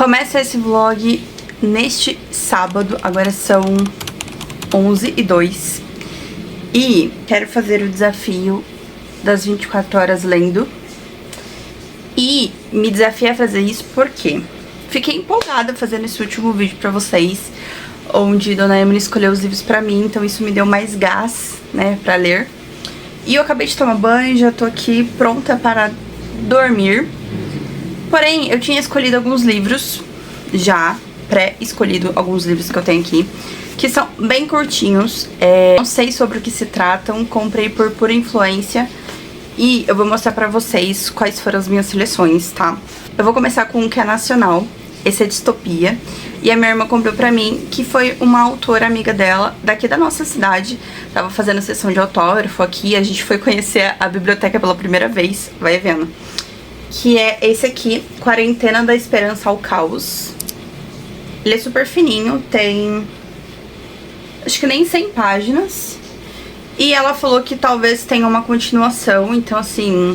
Começa esse vlog neste sábado, agora são 11h02 e quero fazer o desafio das 24 horas lendo. E me desafiei a fazer isso porque fiquei empolgada fazendo esse último vídeo pra vocês, onde Dona Emily escolheu os livros pra mim, então isso me deu mais gás, né, pra ler. E eu acabei de tomar banho, já tô aqui pronta para dormir. Porém, eu tinha escolhido alguns livros, já pré-escolhido alguns livros que eu tenho aqui, que são bem curtinhos, não sei sobre o que se tratam, comprei por pura influência e eu vou mostrar pra vocês quais foram as minhas seleções, tá? Eu vou começar com um que é nacional, esse é Distopia, e a minha irmã comprou pra mim, que foi uma autora amiga dela, daqui da nossa cidade, tava fazendo sessão de autógrafo aqui, a gente foi conhecer a biblioteca pela primeira vez, vai vendo. Que é esse aqui, Quarentena da Esperança ao Caos. Ele é super fininho, tem acho que nem 100 páginas. E ela falou que talvez tenha uma continuação, então assim,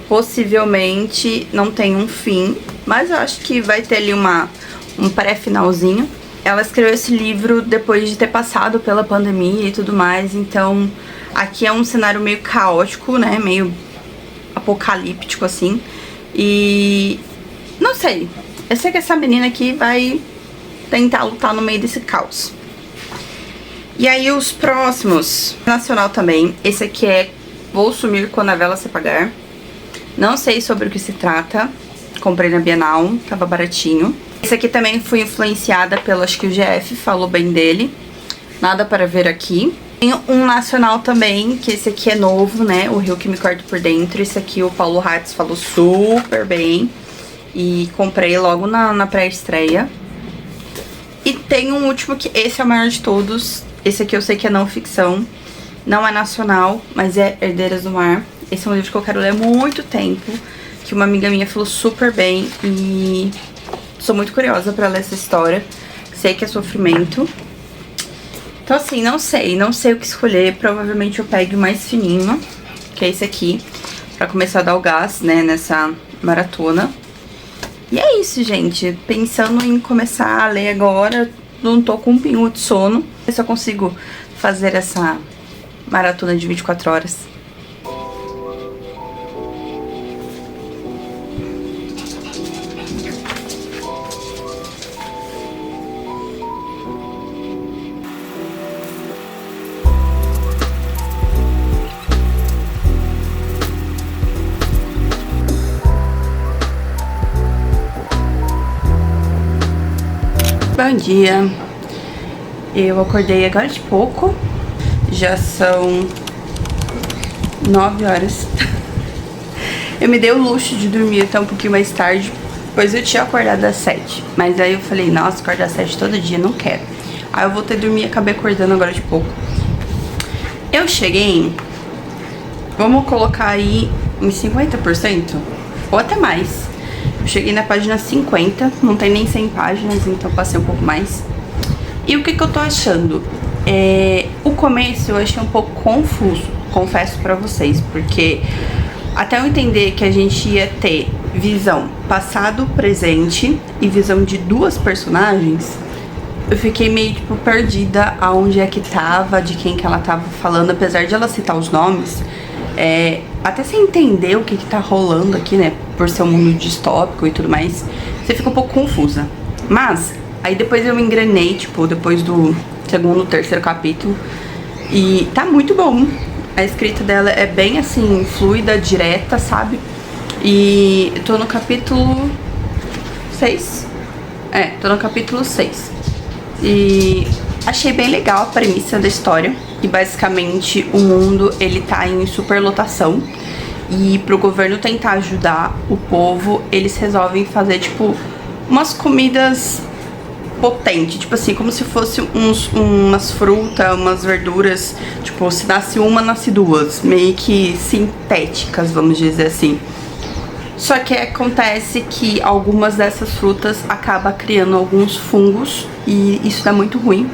possivelmente não tem um fim, mas eu acho que vai ter ali um pré-finalzinho. Ela escreveu esse livro depois de ter passado pela pandemia e tudo mais, então aqui é um cenário meio caótico, né, meio apocalíptico assim. E não sei, eu sei que essa menina aqui vai tentar lutar no meio desse caos. E aí os próximos, nacional também, esse aqui é Vou Sumir Quando a Vela Se Apagar. Não sei sobre o que se trata, comprei na Bienal, tava baratinho. Esse aqui também fui influenciada pelo, acho que o GF falou bem dele, Nada Para Ver Aqui. Tem um nacional também, que esse aqui é novo, né, O Rio Que Me Corta Por Dentro. Esse aqui o Paulo Hatz falou super bem e comprei logo na pré-estreia. E tem um último que esse é o maior de todos. Esse aqui eu sei que é não ficção, não é nacional, mas é Herdeiras do Mar. Esse é um livro que eu quero ler há muito tempo, que uma amiga minha falou super bem e sou muito curiosa pra ler essa história. Sei que é sofrimento. Então assim, não sei o que escolher. Provavelmente eu pegue o mais fininho, que é esse aqui, pra começar a dar o gás, né, nessa maratona. E é isso, gente. Pensando em começar a ler agora, não tô com um pingo de sono. Eu só consigo fazer essa maratona de 24 horas. Bom dia, eu acordei agora de pouco, já são 9 horas. Eu me dei o luxo de dormir até um pouquinho mais tarde, pois eu tinha acordado às 7, mas aí eu falei, nossa, acordar às 7 todo dia, não quero. Aí eu voltei a dormir e acabei acordando agora de pouco. Eu cheguei, vamos colocar aí em 50%, ou até mais. Eu cheguei na página 50, não tem nem 100 páginas, então passei um pouco mais. E o que eu tô achando? O começo eu achei um pouco confuso, confesso pra vocês, porque até eu entender que a gente ia ter visão passado, presente e visão de duas personagens, eu fiquei meio tipo perdida aonde é que tava, de quem que ela tava falando, apesar de ela citar os nomes. Até sem entender o que tá rolando aqui, né, por ser um mundo distópico e tudo mais, você fica um pouco confusa. Mas aí depois eu me engrenei, tipo, depois do segundo, terceiro capítulo, e tá muito bom. A escrita dela é bem assim, fluida, direta, sabe? E eu tô no capítulo 6. Tô no capítulo 6. E achei bem legal a premissa da história, que basicamente o mundo ele tá em superlotação e pro governo tentar ajudar o povo, eles resolvem fazer tipo umas comidas potentes, tipo assim, como se fosse umas frutas, umas verduras, tipo, se nasce uma, nasce duas, meio que sintéticas, vamos dizer assim. Só que acontece que algumas dessas frutas acabam criando alguns fungos e isso é muito ruim,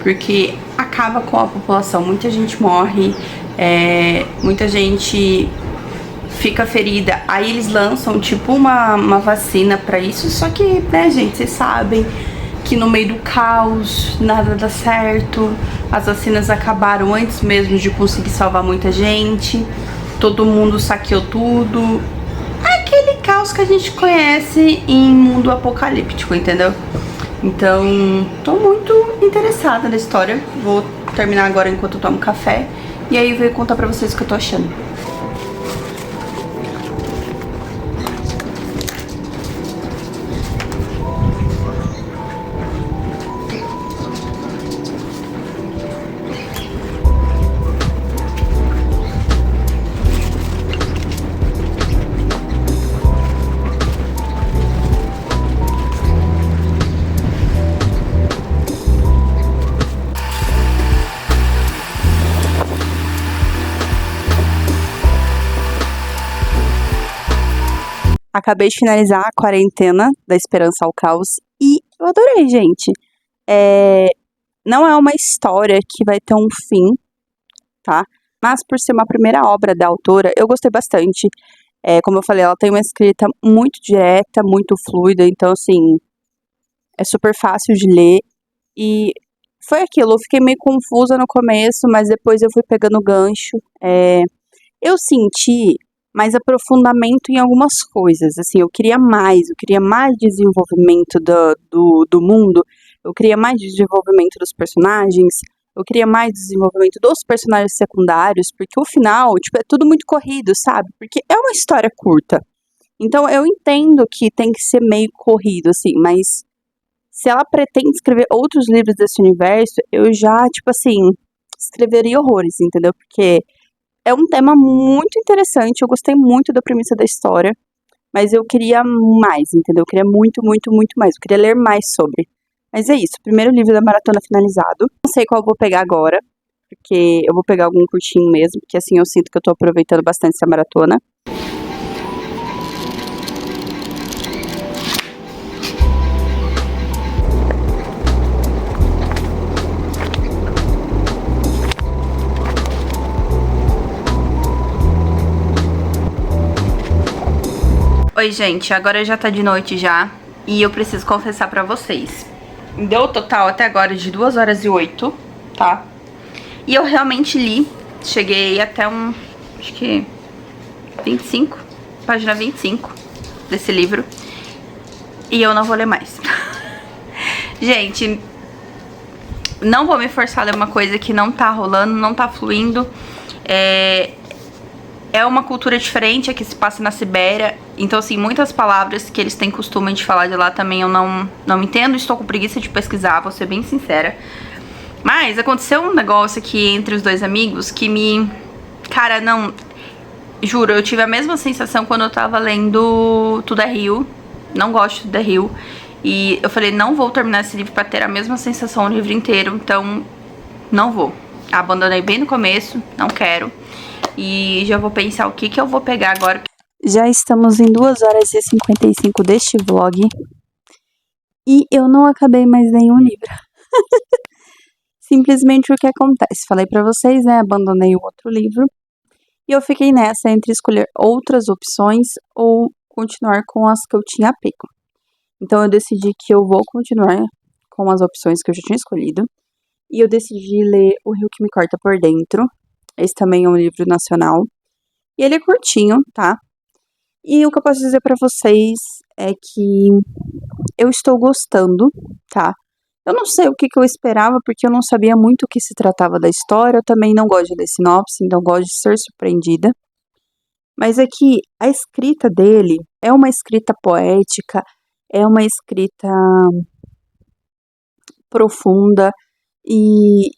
porque acaba com a população, muita gente morre, muita gente fica ferida, aí eles lançam tipo uma vacina pra isso, só que, né, gente, vocês sabem que no meio do caos nada dá certo, as vacinas acabaram antes mesmo de conseguir salvar muita gente, todo mundo saqueou tudo, aquele caos que a gente conhece em mundo apocalíptico, entendeu? Então, tô muito interessada na história, vou terminar agora enquanto eu tomo café, e aí eu vou contar pra vocês o que eu tô achando. Acabei de finalizar a quarentena da Esperança ao Caos e eu adorei, gente. Não é uma história que vai ter um fim, tá? Mas por ser uma primeira obra da autora, eu gostei bastante. Como eu falei, ela tem uma escrita muito direta, muito fluida, então assim, é super fácil de ler. E foi aquilo, eu fiquei meio confusa no começo, mas depois eu fui pegando o gancho. Eu senti mais aprofundamento em algumas coisas, assim, eu queria mais desenvolvimento do mundo, eu queria mais desenvolvimento dos personagens, eu queria mais desenvolvimento dos personagens secundários, porque o final, tipo, é tudo muito corrido, sabe? Porque é uma história curta. Então eu entendo que tem que ser meio corrido, assim, mas se ela pretende escrever outros livros desse universo, eu já, tipo assim, escreveria horrores, entendeu? Porque é um tema muito interessante, eu gostei muito da premissa da história, mas eu queria mais, entendeu? Eu queria muito, muito, muito mais. Eu queria ler mais sobre. Mas é isso, primeiro livro da maratona finalizado. Não sei qual eu vou pegar agora, porque eu vou pegar algum curtinho mesmo, porque assim eu sinto que eu tô aproveitando bastante essa maratona. Oi, gente, agora já tá de noite já, e eu preciso confessar pra vocês. Deu total até agora de 2 horas e 8, tá? E eu realmente li, cheguei até acho que 25, página 25 desse livro, e eu não vou ler mais. Gente, não vou me forçar a ler uma coisa que não tá rolando, não tá fluindo. É uma cultura diferente, a que se passa na Sibéria. Então, assim, muitas palavras que eles têm costume de falar de lá também eu não entendo. Estou com preguiça de pesquisar, vou ser bem sincera. Mas aconteceu um negócio aqui entre os dois amigos que me... Cara, não... Juro, eu tive a mesma sensação quando eu tava lendo Tudo é Rio. Não gosto de Tudo é Rio. E eu falei, não vou terminar esse livro pra ter a mesma sensação o livro inteiro. Então, não vou. Abandonei bem no começo, não quero. E já vou pensar o que eu vou pegar agora. Já estamos em 2 horas e 55 deste vlog. E eu não acabei mais nenhum livro. Simplesmente o que acontece. Falei pra vocês, né? Abandonei o outro livro. E eu fiquei nessa entre escolher outras opções ou continuar com as que eu tinha pego. Então eu decidi que eu vou continuar com as opções que eu já tinha escolhido. E eu decidi ler O Rio que Me Corta por Dentro. Esse também é um livro nacional. E ele é curtinho, tá? E o que eu posso dizer pra vocês é que eu estou gostando, tá? Eu não sei o que eu esperava, porque eu não sabia muito o que se tratava da história. Eu também não gosto de ler sinopse, então gosto de ser surpreendida. Mas é que a escrita dele é uma escrita poética, é uma escrita profunda, e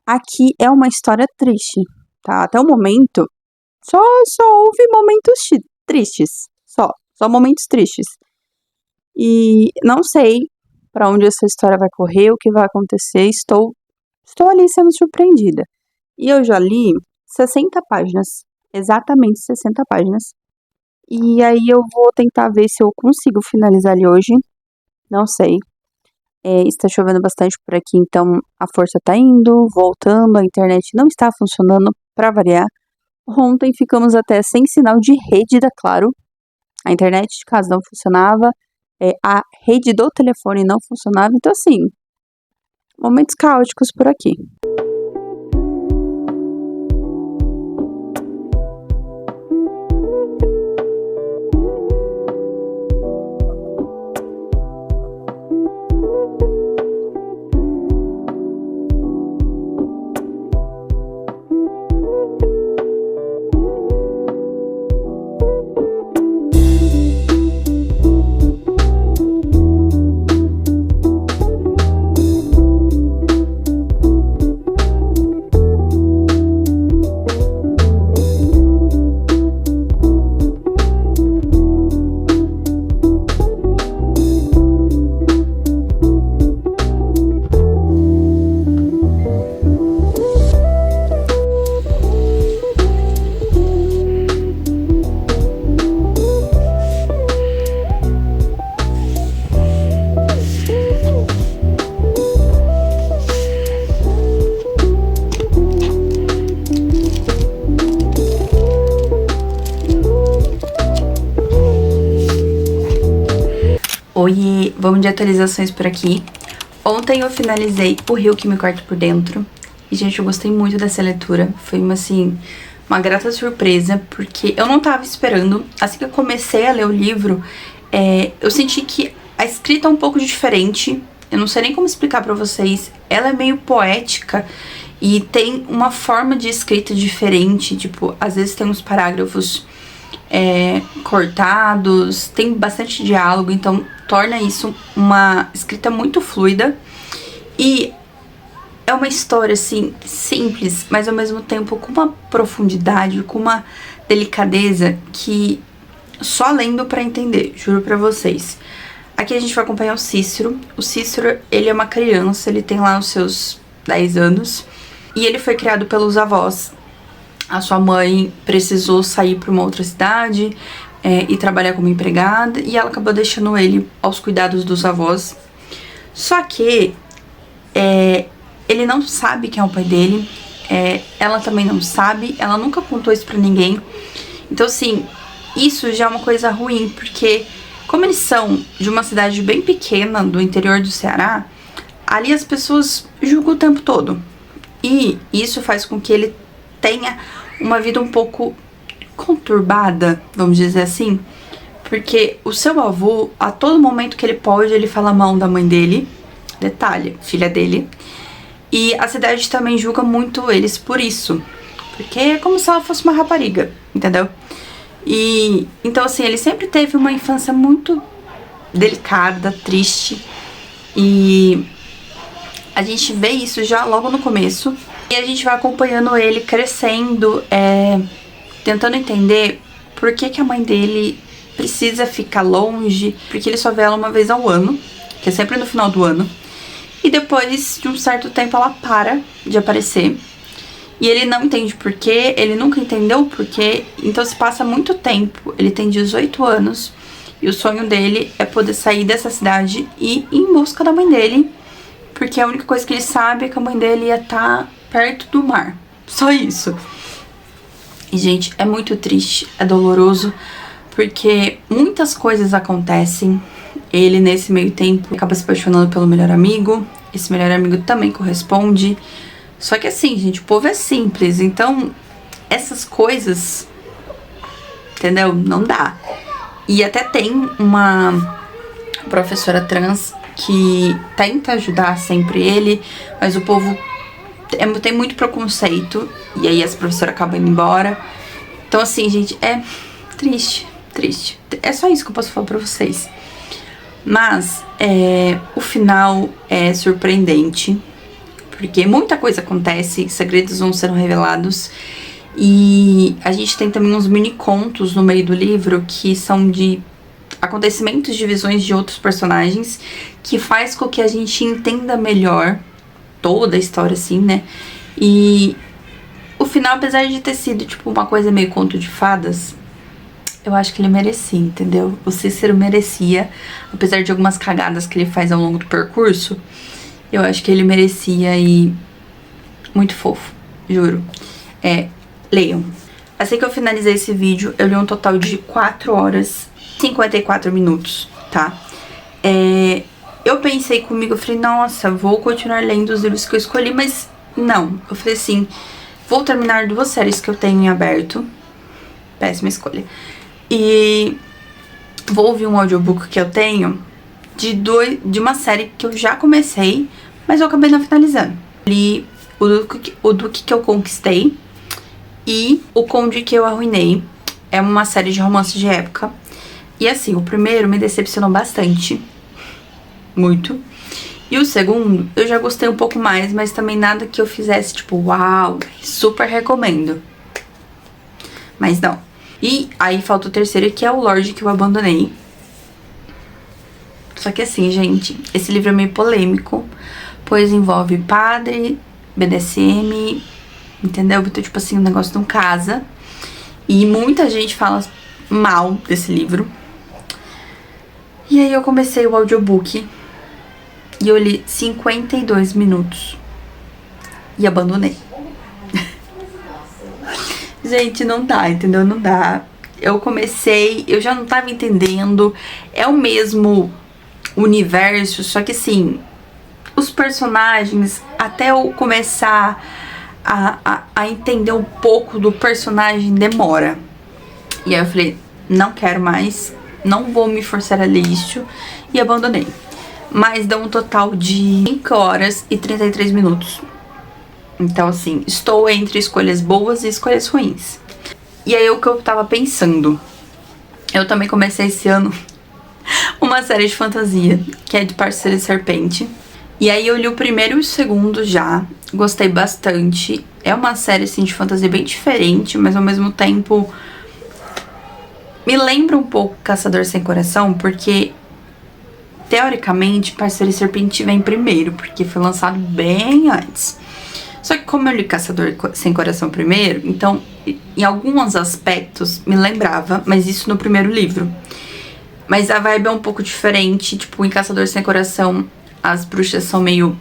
aqui é uma história triste, tá? Até o momento, só houve momentos tristes, só momentos tristes. E não sei pra onde essa história vai correr, o que vai acontecer, estou ali sendo surpreendida. E eu já li 60 páginas, exatamente 60 páginas. E aí eu vou tentar ver se eu consigo finalizar ele hoje, não sei. Está chovendo bastante por aqui, então a força tá indo, voltando, a internet não está funcionando, pra variar. Ontem ficamos até sem sinal de rede da Claro. A internet de casa não funcionava, a rede do telefone não funcionava. Então, assim, momentos caóticos por aqui. Oi, vamos de atualizações por aqui. Ontem eu finalizei O Rio que Me Corta por Dentro. E, gente, eu gostei muito dessa leitura. Foi uma grata surpresa, porque eu não tava esperando. Assim que eu comecei a ler o livro, eu senti que a escrita é um pouco diferente. Eu não sei nem como explicar pra vocês. Ela é meio poética e tem uma forma de escrita diferente. Tipo, às vezes tem uns parágrafos cortados, tem bastante diálogo, então torna isso uma escrita muito fluida. E é uma história, assim, simples, mas ao mesmo tempo com uma profundidade, com uma delicadeza que só lendo pra entender, juro pra vocês. Aqui a gente vai acompanhar o Cícero. O Cícero, ele é uma criança, ele tem lá os seus 10 anos, e ele foi criado pelos avós. A sua mãe precisou sair para uma outra cidade e trabalhar como empregada, e ela acabou deixando ele aos cuidados dos avós. Só que ele não sabe quem é o pai dele, ela também não sabe, ela nunca contou isso pra ninguém. Então, assim, isso já é uma coisa ruim, porque como eles são de uma cidade bem pequena do interior do Ceará, ali as pessoas julgam o tempo todo. E isso faz com que ele tenha uma vida um pouco conturbada, vamos dizer assim, porque o seu avô, a todo momento que ele pode, ele fala mal da mãe dele, detalhe, filha dele, e a cidade também julga muito eles por isso, porque é como se ela fosse uma rapariga, entendeu? E então, assim, ele sempre teve uma infância muito delicada, triste, e a gente vê isso já logo no começo. E a gente vai acompanhando ele crescendo, tentando entender por que a mãe dele precisa ficar longe, porque ele só vê ela uma vez ao ano, que é sempre no final do ano. E depois de um certo tempo ela para de aparecer. E ele não entende por quê, ele nunca entendeu o porquê, então se passa muito tempo. Ele tem 18 anos e o sonho dele é poder sair dessa cidade e ir em busca da mãe dele, porque a única coisa que ele sabe é que a mãe dele ia estar perto do mar. Só isso. E, gente, é muito triste, é doloroso, porque muitas coisas acontecem. Ele, nesse meio tempo, acaba se apaixonando pelo melhor amigo. Esse melhor amigo também corresponde. Só que, assim, gente, o povo é simples. Então, essas coisas, entendeu? Não dá. E até tem uma professora trans que tenta ajudar sempre ele, mas o povo tem muito preconceito, e aí essa professora acaba indo embora. Então, assim, gente, é triste, triste. É só isso que eu posso falar pra vocês. Mas o final é surpreendente, porque muita coisa acontece, segredos vão sendo revelados. E a gente tem também uns mini contos no meio do livro que são de acontecimentos de visões de outros personagens, que faz com que a gente entenda melhor toda a história, assim, né? E o final, apesar de ter sido, tipo, uma coisa meio conto de fadas, eu acho que ele merecia, entendeu? O Cícero merecia, apesar de algumas cagadas que ele faz ao longo do percurso, eu acho que ele merecia, e muito fofo, juro. Leiam. Assim que eu finalizei esse vídeo, eu li um total de 4 horas e 54 minutos, tá? Eu pensei comigo, eu falei, nossa, vou continuar lendo os livros que eu escolhi, mas não. Eu falei assim, vou terminar 2 séries que eu tenho em aberto. Péssima escolha. E vou ouvir um audiobook que eu tenho de uma série que eu já comecei, mas eu acabei não finalizando. Li o Duque que eu conquistei e O Conde que eu arruinei. É uma série de romance de época. E assim, o primeiro me decepcionou bastante. Muito. E o segundo, eu já gostei um pouco mais, mas também nada que eu fizesse tipo, uau, super recomendo. Mas não. E aí falta o terceiro, que é o Lorde que eu abandonei. Só que assim, gente, esse livro é meio polêmico, pois envolve padre, BDSM, entendeu? Então, tipo assim, o negócio não casa. E muita gente fala mal desse livro. E aí eu comecei o audiobook e eu li 52 minutos e abandonei. Gente, não dá, entendeu? Não dá. Eu comecei, eu já não tava entendendo. É o mesmo universo, só que assim, os personagens, até eu começar a entender um pouco do personagem, demora. E aí eu falei, não quero mais, não vou me forçar a ler isso, e abandonei. Mas dá um total de 5 horas e 33 minutos. Então assim, estou entre escolhas boas e escolhas ruins. E aí o que eu tava pensando, eu também comecei esse ano uma série de fantasia, que é de Pássaro e Serpente. E aí eu li o primeiro e o segundo já, gostei bastante. É uma série assim de fantasia bem diferente, mas ao mesmo tempo me lembra um pouco Caçador Sem Coração, porque teoricamente Pássaro e Serpente vem primeiro, porque foi lançado bem antes. Só que como eu li Caçador Sem Coração primeiro, então em alguns aspectos me lembrava, mas isso no primeiro livro. Mas a vibe é um pouco diferente, tipo, em Caçador Sem Coração as bruxas são meio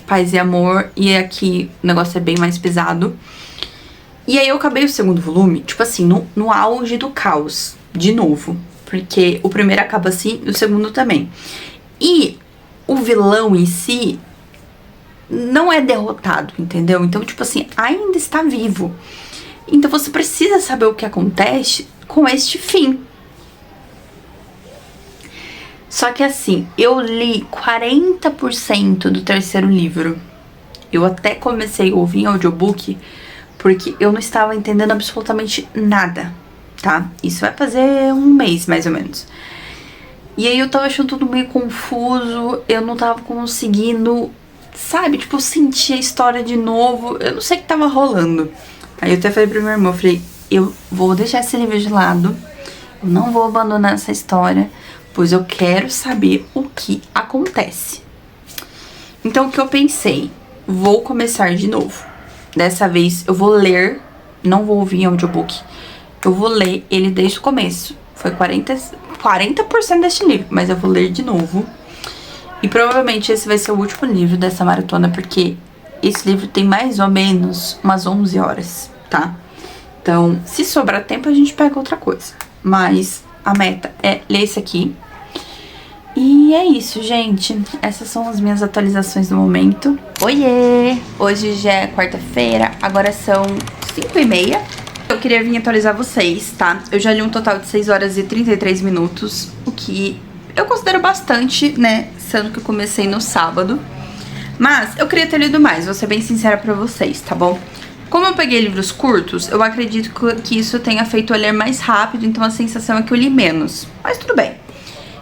paz e amor, e aqui o negócio é bem mais pesado. E aí eu acabei o segundo volume, tipo assim, no auge do caos, de novo. Porque o primeiro acaba assim, e o segundo também. E o vilão em si não é derrotado, entendeu? Então, tipo assim, ainda está vivo. Então você precisa saber o que acontece com este fim. Só que assim, eu li 40% do terceiro livro. Eu até comecei a ouvir em audiobook, porque eu não estava entendendo absolutamente nada, tá? Isso vai fazer um mês, mais ou menos. E aí eu tava achando tudo meio confuso, eu não tava conseguindo, sabe, tipo, sentir a história de novo. Eu não sei o que tava rolando. Aí eu até falei pro meu irmão, eu falei, eu vou deixar esse livro de lado, eu não vou abandonar essa história, pois eu quero saber o que acontece. Então o que eu pensei? Vou começar de novo. Dessa vez eu vou ler, não vou ouvir em audiobook, eu vou ler ele desde o começo. Foi 40% deste livro, mas eu vou ler de novo. E provavelmente esse vai ser o último livro dessa maratona, porque esse livro tem mais ou menos umas 11 horas, tá? Então, se sobrar tempo, a gente pega outra coisa. Mas a meta é ler esse aqui. E é isso, gente. Essas são as minhas atualizações do momento. Oiê! Hoje já é quarta-feira, agora são 5h30. Eu queria vir atualizar vocês, tá? Eu já li um total de 6 horas e 33 minutos, o que eu considero bastante, né? Sendo que eu comecei no sábado. Mas eu queria ter lido mais, vou ser bem sincera pra vocês, tá bom? Como eu peguei livros curtos, eu acredito que isso tenha feito eu ler mais rápido, então a sensação é que eu li menos. Mas tudo bem.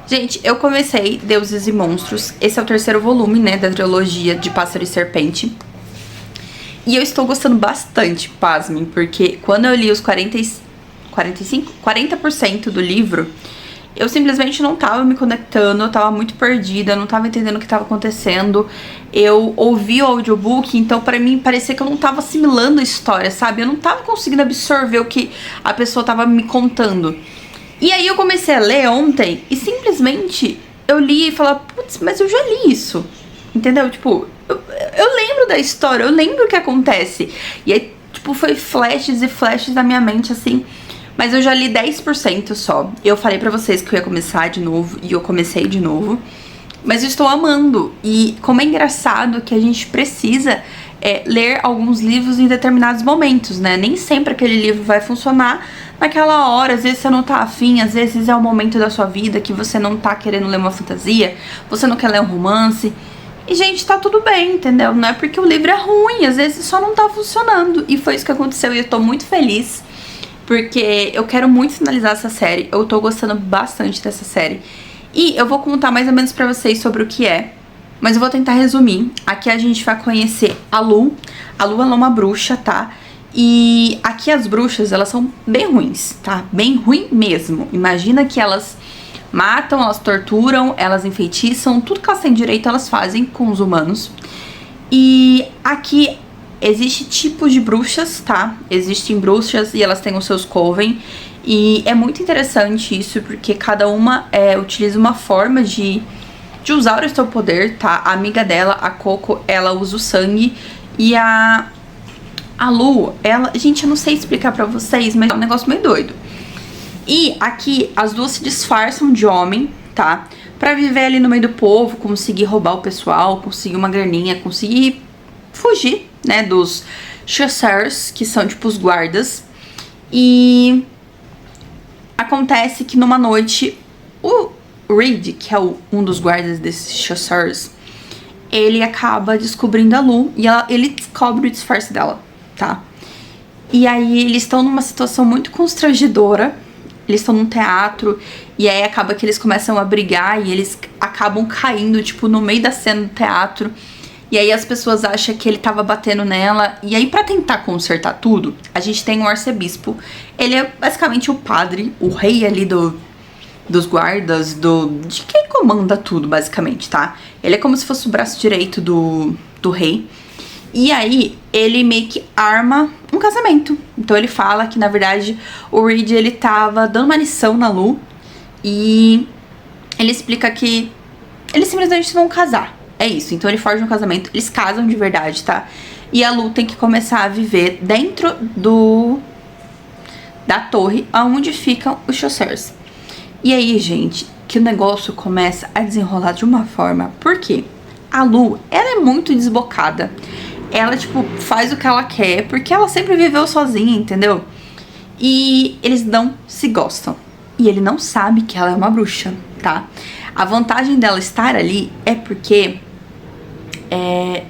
Gente, eu comecei Deuses e Monstros. Esse é o terceiro volume, né, da trilogia de Pássaro e Serpente. E eu estou gostando bastante, pasmem, porque quando eu li os 40% do livro, eu simplesmente não tava me conectando, eu tava muito perdida, não tava entendendo o que tava acontecendo. Eu ouvi o audiobook, então pra mim parecia que eu não tava assimilando a história, sabe? Eu não tava conseguindo absorver o que a pessoa tava me contando. E aí eu comecei a ler ontem e simplesmente eu li e falava, putz, mas eu já li isso, entendeu? Tipo, eu lembro da história, eu lembro o que acontece. E aí, tipo, tipo, foi flashes e flashes na minha mente, assim. Mas eu já li 10% só. Eu falei pra vocês que eu ia começar de novo, e eu comecei de novo. Mas eu estou amando. E como é engraçado que a gente precisa ler alguns livros em determinados momentos, né? Nem sempre aquele livro vai funcionar naquela hora. Às vezes você não tá afim, às vezes é um momento da sua vida que você não tá querendo ler uma fantasia, você não quer ler um romance. E, gente, tá tudo bem, entendeu? Não é porque o livro é ruim, às vezes só não tá funcionando. E foi isso que aconteceu e eu tô muito feliz, porque eu quero muito finalizar essa série. Eu tô gostando bastante dessa série. E eu vou contar mais ou menos pra vocês sobre o que é, mas eu vou tentar resumir. Aqui a gente vai conhecer a Lu. A Lu, ela é uma bruxa, tá? E aqui as bruxas, elas são bem ruins, tá? Bem ruim mesmo. Imagina que elas matam, elas torturam, elas enfeitiçam, tudo que elas têm direito elas fazem com os humanos. E aqui existe tipos de bruxas, tá? Existem bruxas e elas têm os seus coven. E é muito interessante isso, porque cada uma utiliza uma forma de usar o seu poder, tá? A amiga dela, a Coco, ela usa o sangue. E a Lu, ela... Gente, eu não sei explicar pra vocês, mas é um negócio meio doido. E aqui as duas se disfarçam de homem, tá? Pra viver ali no meio do povo, conseguir roubar o pessoal, conseguir uma graninha, conseguir fugir, né, dos chasseurs, que são tipo os guardas. E acontece que numa noite o Reed, que é um dos guardas desses chasseurs, ele acaba descobrindo a Lu e ele descobre o disfarce dela, tá? E aí eles estão numa situação muito constrangedora. Eles estão num teatro e aí acaba que eles começam a brigar e eles acabam caindo, tipo, no meio da cena do teatro. E aí as pessoas acham que ele tava batendo nela. E aí, pra tentar consertar tudo, a gente tem um arcebispo. Ele é basicamente o padre, o rei ali dos guardas, de quem comanda tudo, basicamente, tá? Ele é como se fosse o braço direito do rei. E aí, ele meio que arma um casamento. Então ele fala que, na verdade, o Reed, ele tava dando uma lição na Lu. E ele explica que eles simplesmente vão casar. É isso, então ele forja um casamento, eles casam de verdade, tá? E a Lu tem que começar a viver dentro da torre onde ficam os chasseurs. E aí, gente, que o negócio começa a desenrolar de uma forma. Por quê? A Lu, ela é muito desbocada. Ela, tipo, faz o que ela quer, porque ela sempre viveu sozinha, entendeu? E eles não se gostam. E ele não sabe que ela é uma bruxa, tá? A vantagem dela estar ali é porque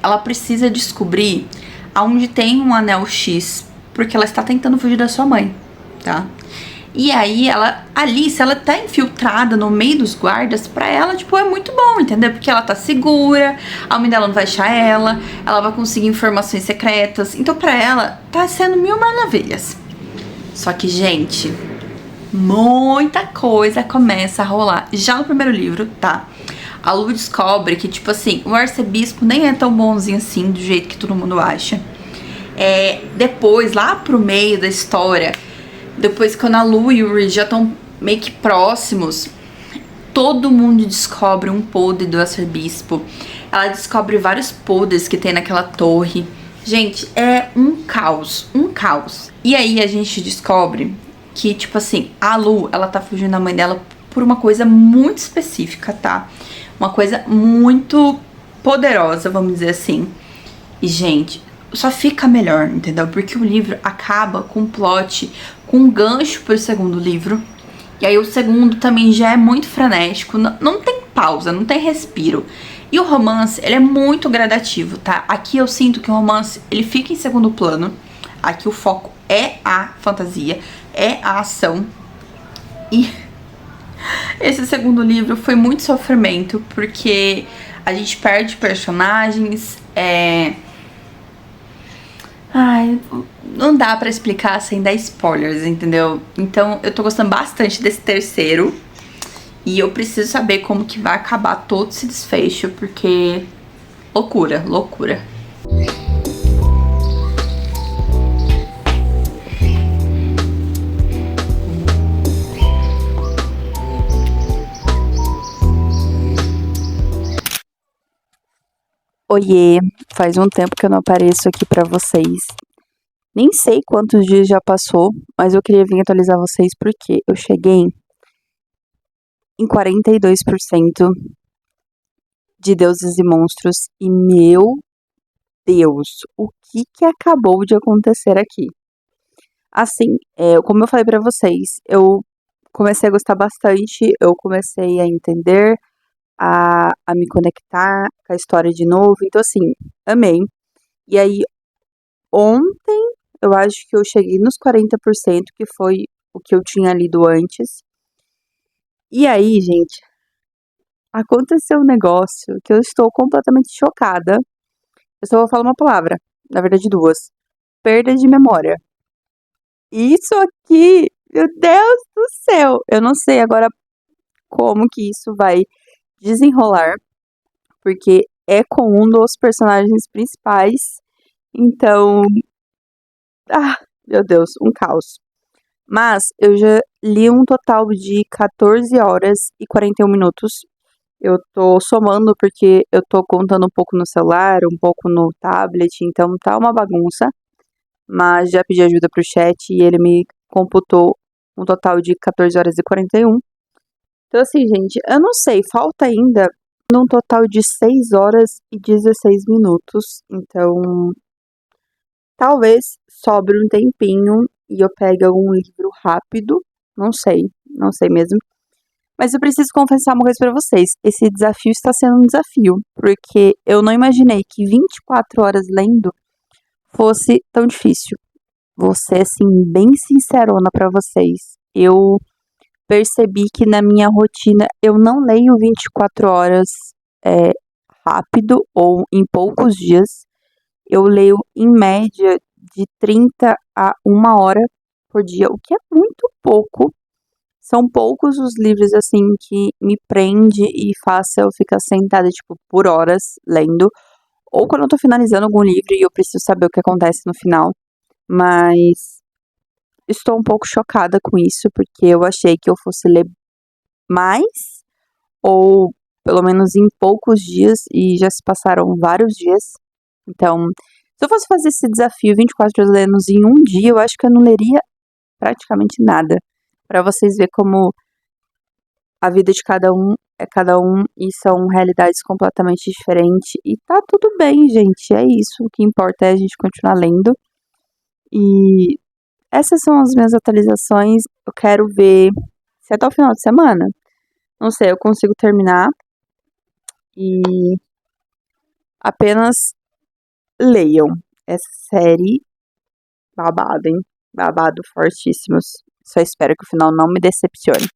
ela precisa descobrir aonde tem um anel X, porque ela está tentando fugir da sua mãe, tá? E aí, se ela tá infiltrada no meio dos guardas, pra ela, tipo, é muito bom, entendeu? Porque ela tá segura, a mãe dela não vai achar ela vai conseguir informações secretas. Então, pra ela, tá sendo mil maravilhas. Só que, gente, muita coisa começa a rolar. Já no primeiro livro, tá? A Lu descobre que, tipo assim, o arcebispo nem é tão bonzinho assim, do jeito que todo mundo acha. Depois, lá pro meio da história, depois quando a Lu e o Reed já estão meio que próximos, todo mundo descobre um podre do arcebispo. Ela descobre vários podres que tem naquela torre. Gente, é um caos, um caos. E aí a gente descobre que, tipo assim, a Lu, ela tá fugindo da mãe dela por uma coisa muito específica, tá? Uma coisa muito poderosa, vamos dizer assim. E, gente, só fica melhor, entendeu? Porque o livro acaba com um plot, com um gancho pro segundo livro. E aí o segundo também já é muito frenético, não tem pausa, não tem respiro. E o romance, ele é muito gradativo, tá? Aqui eu sinto que o romance, ele fica em segundo plano. Aqui o foco é a fantasia, é a ação. E esse segundo livro foi muito sofrimento, porque a gente perde personagens, Ai, não dá pra explicar sem dar spoilers, entendeu? Então eu tô gostando bastante desse terceiro. E eu preciso saber como que vai acabar todo esse desfecho, porque loucura, loucura. Oiê, faz um tempo que eu não apareço aqui pra vocês. Nem sei quantos dias já passou, mas eu queria vir atualizar vocês porque eu cheguei em 42% de Deuses e Monstros e, meu Deus, o que acabou de acontecer aqui? Assim, como eu falei pra vocês, eu comecei a gostar bastante, eu comecei a entender, a me conectar com a história de novo, então assim, amei. E aí, ontem, eu acho que eu cheguei nos 40%, que foi o que eu tinha lido antes. E aí, gente, aconteceu um negócio que eu estou completamente chocada. Eu só vou falar uma palavra, na verdade duas. Perda de memória. Isso aqui, meu Deus do céu! Eu não sei agora como que isso vai desenrolar, porque é com um dos personagens principais. Então, meu Deus, um caos. Mas eu já li um total de 14 horas e 41 minutos. Eu tô somando porque eu tô contando um pouco no celular, um pouco no tablet, então tá uma bagunça. Mas já pedi ajuda pro chat e ele me computou um total de 14 horas e 41. Então, assim, gente, eu não sei, falta ainda num total de 6 horas e 16 minutos. Então, talvez sobre um tempinho e eu pegue algum livro rápido. Não sei mesmo. Mas eu preciso confessar uma coisa pra vocês. Esse desafio está sendo um desafio, porque eu não imaginei que 24 horas lendo fosse tão difícil. Vou ser, assim, bem sincerona pra vocês. Eu percebi que na minha rotina eu não leio 24 horas é, rápido ou em poucos dias. Eu leio em média de 30 a 1 hora por dia, o que é muito pouco. São poucos os livros assim que me prende e faça eu ficar sentada tipo por horas lendo, ou quando eu tô finalizando algum livro e eu preciso saber o que acontece no final. Mas estou um pouco chocada com isso porque eu achei que eu fosse ler mais ou pelo menos em poucos dias e já se passaram vários dias. Então, se eu fosse fazer esse desafio 24 horas lendo em um dia, eu acho que eu não leria praticamente nada. Pra vocês verem como a vida de cada um é cada um e são realidades completamente diferentes. E tá tudo bem, gente. É isso. O que importa é a gente continuar lendo. E essas são as minhas atualizações. Eu quero ver se até o final de semana, não sei, eu consigo terminar e apenas leiam essa série babado, hein? Babado fortíssimos. Só espero que o final não me decepcione.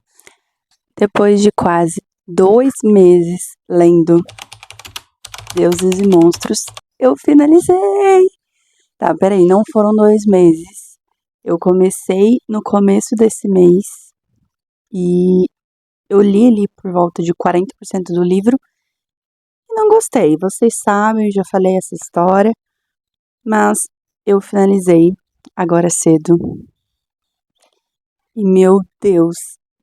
Depois de quase 2 meses lendo Deuses e Monstros, eu finalizei! Tá, peraí, não foram 2 meses. Eu comecei no começo desse mês e eu li ali por volta de 40% do livro e não gostei. Vocês sabem, eu já falei essa história, mas eu finalizei agora cedo. E meu Deus,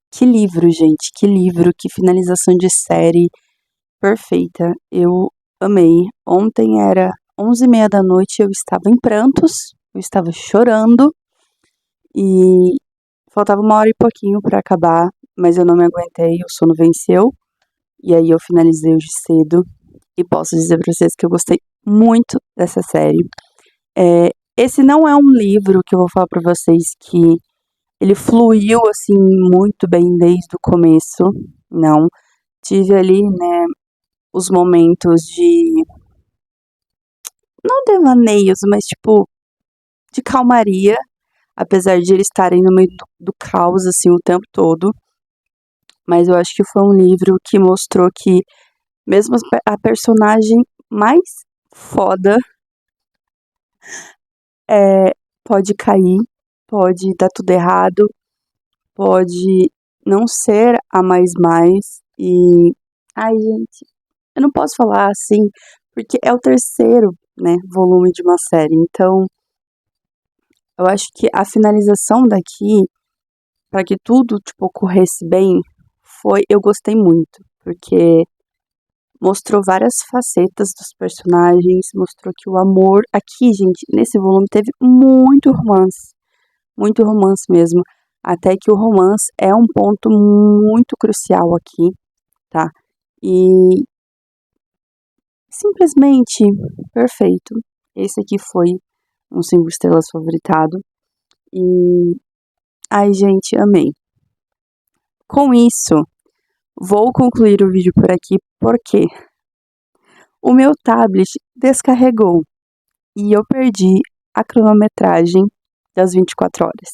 que livro, gente, que livro, que finalização de série perfeita. Eu amei. Ontem era 11h30 da noite, eu estava em prantos, eu estava chorando e faltava 1 hora e pouquinho para acabar, mas eu não me aguentei, o sono venceu. E aí eu finalizei hoje cedo e posso dizer para vocês que eu gostei muito dessa série. Esse não é um livro que eu vou falar para vocês que ele fluiu assim muito bem desde o começo, não. Tive ali, né, os momentos de, não devaneios, mas tipo, de calmaria, apesar de eles estarem no meio do caos, assim, o tempo todo. Mas eu acho que foi um livro que mostrou que mesmo a personagem mais foda pode cair, pode dar tudo errado, pode não ser a mais. E, ai, gente, eu não posso falar assim, porque é o terceiro, né, volume de uma série. Então, eu acho que a finalização daqui, para que tudo, tipo, ocorresse bem, eu gostei muito, porque mostrou várias facetas dos personagens, mostrou que o amor aqui, gente, nesse volume teve muito romance mesmo, até que o romance é um ponto muito crucial aqui, tá? E simplesmente perfeito. Esse aqui foi um 5 estrelas favoritado e ai, gente, amei. Com isso, vou concluir o vídeo por aqui porque o meu tablet descarregou e eu perdi a cronometragem das 24 horas.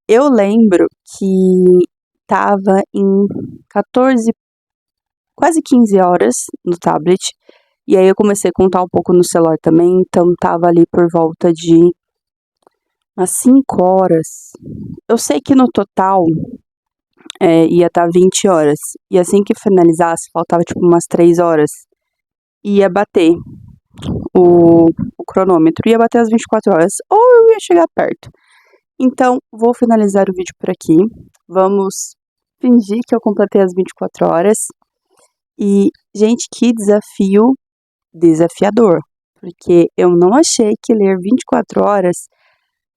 Eu lembro que tava em 14, quase 15 horas no tablet, e aí eu comecei a contar um pouco no celular também, então tava ali por volta de umas 5 horas. Eu sei que no total ia estar 20 horas, e assim que finalizasse, faltava tipo umas 3 horas, ia bater o cronômetro, ia bater as 24 horas, ou eu ia chegar perto. Então, vou finalizar o vídeo por aqui. Vamos fingir que eu completei as 24 horas. E, gente, que desafio desafiador. Porque eu não achei que ler 24 horas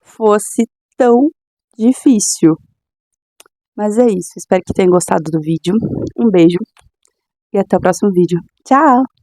fosse tão difícil. Mas é isso. Espero que tenham gostado do vídeo. Um beijo e até o próximo vídeo. Tchau!